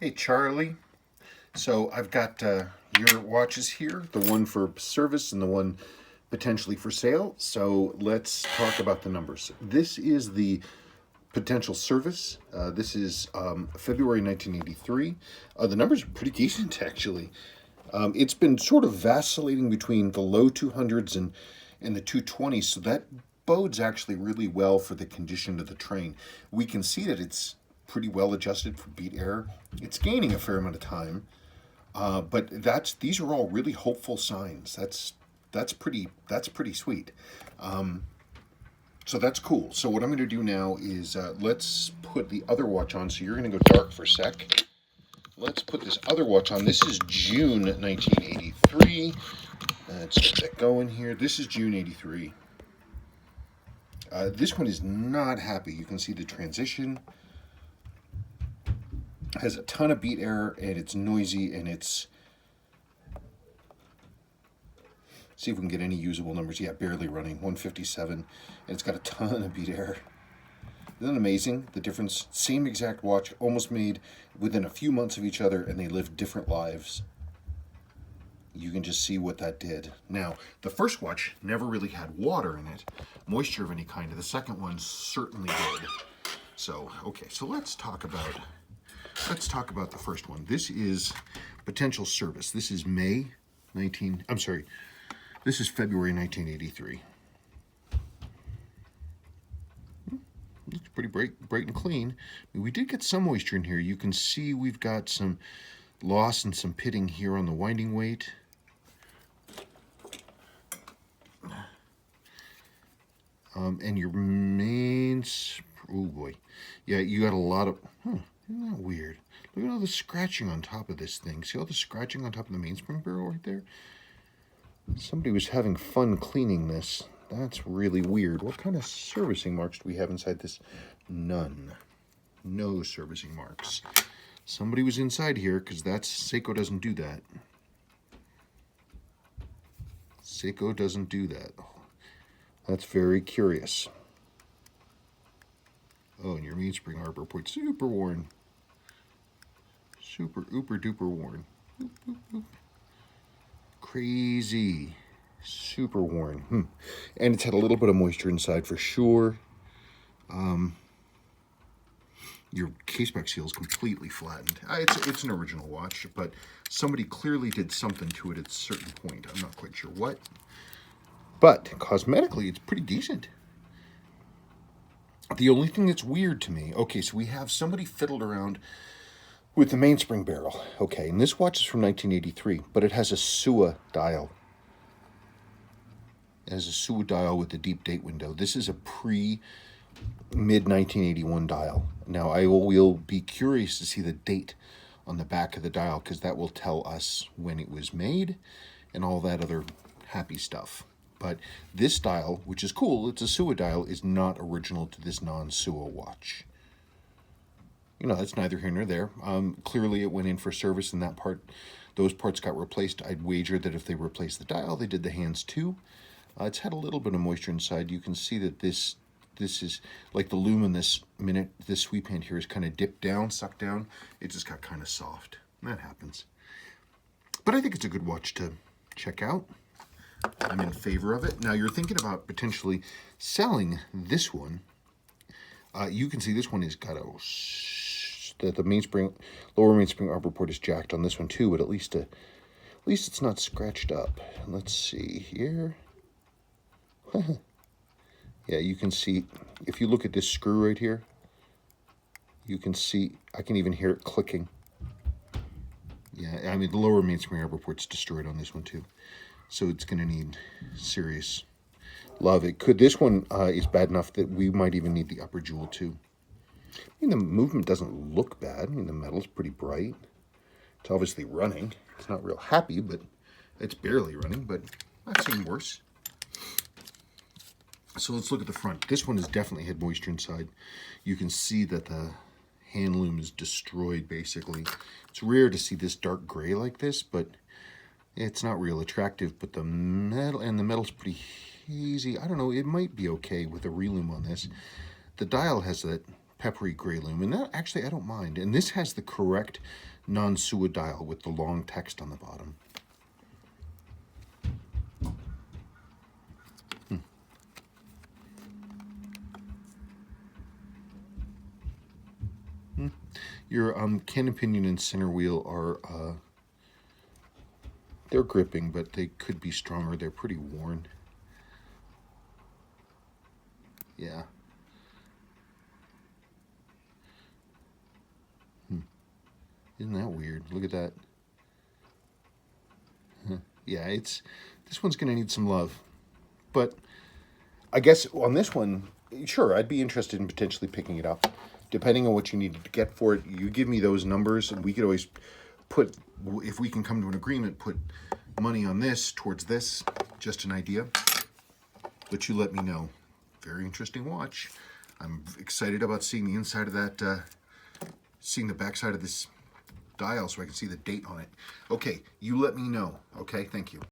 Hey Charlie, so I've got your watches here, the one for service and the one potentially for sale. So let's talk about the numbers. This is the potential service. This is February 1983. The numbers are pretty decent actually. It's been sort of vacillating between the low 200s and the 220s, so that bodes actually really well for the condition of the train. We can see that it's pretty well adjusted for beat error. It's gaining a fair amount of time, but these are all really hopeful signs. That's pretty sweet. So that's cool. So what I'm going to do now is let's put the other watch on. So you're going to go dark for a sec. Let's put this other watch on. This is June 1983. Let's get that going here. This is June 83. This one is not happy. You can see the transition has a ton of beat error, and it's noisy, and it's... See if we can get any usable numbers. Yeah, barely running, 157, and it's got a ton of beat error. Isn't that amazing? The difference, same exact watch, almost made within a few months of each other, and they lived different lives. You can just see what that did. Now, the first watch never really had water in it, moisture of any kind. The second one certainly did. So, okay, so let's talk about the first one. This is potential service. This is this is February 1983. Looks pretty bright and clean. We did get some moisture in here. You can see we've got some loss and some pitting here on the winding weight. And your mains, oh boy. Yeah, you got a lot of, isn't that weird? Look at all the scratching on top of this thing. See all the scratching on top of the mainspring barrel right there? Somebody was having fun cleaning this. That's really weird. What kind of servicing marks do we have inside this? None. No servicing marks. Somebody was inside here, because Seiko doesn't do that. Seiko doesn't do that. That's very curious. Oh, and your mainspring arbor point, super worn. Super, ooper, duper worn. Oop, oop, oop. Crazy. Super worn. And it's had a little bit of moisture inside for sure. Your case back seal is completely flattened. It's an original watch, but somebody clearly did something to it at a certain point. I'm not quite sure what. But cosmetically, it's pretty decent. The only thing that's weird to me, okay, so we have somebody fiddled around with the mainspring barrel. Okay, and this watch is from 1983, but it has a Sua dial. It has a Sua dial with the deep date window. This is a mid-1981 dial. Now, I will be curious to see the date on the back of the dial, because that will tell us when it was made and all that other happy stuff. But this dial, which is cool, it's a Sua dial, is not original to this non-Sua watch. You know, that's neither here nor there. Clearly it went in for service, and those parts got replaced. I'd wager that if they replaced the dial, they did the hands too. It's had a little bit of moisture inside. You can see that this is like the loom in this sweep hand here is kind of dipped down, sucked down. It just got kind of soft. That happens. But I think it's a good watch to check out. I'm in favor of it. Now, you're thinking about potentially selling this one. You can see this one has got the mainspring, lower mainspring arbor port is jacked on this one too, but at least it's not scratched up. Let's see here. Yeah, you can see, if you look at this screw right here, you can see, I can even hear it clicking. Yeah, I mean, the lower mainspring arbor port's destroyed on this one too. So it's going to need serious love. This one is bad enough that we might even need the upper jewel too. I mean, the movement doesn't look bad. I mean, the metal's pretty bright. It's obviously running. It's not real happy, but it's barely running, but I've seen worse. So let's look at the front. This one has definitely had moisture inside. You can see that the hand loom is destroyed, basically. It's rare to see this dark gray like this, but it's not real attractive. But the metal's pretty hazy. I don't know, it might be okay with a reloom on this. The dial has that peppery gray lume, and that actually I don't mind. And this has the correct non-Sua dial with the long text on the bottom. Your cannon pinion and center wheel are, they're gripping, but they could be stronger. They're pretty worn. Yeah. Isn't that weird? Look at that. Yeah, this one's going to need some love. But I guess on this one, sure, I'd be interested in potentially picking it up. Depending on what you need to get for it, you give me those numbers, and we could always put, if we can come to an agreement, put money on this towards this. Just an idea. But you let me know. Very interesting watch. I'm excited about seeing the inside of that, seeing the backside of this dial so I can see the date on it. Okay, you let me know. Okay, thank you.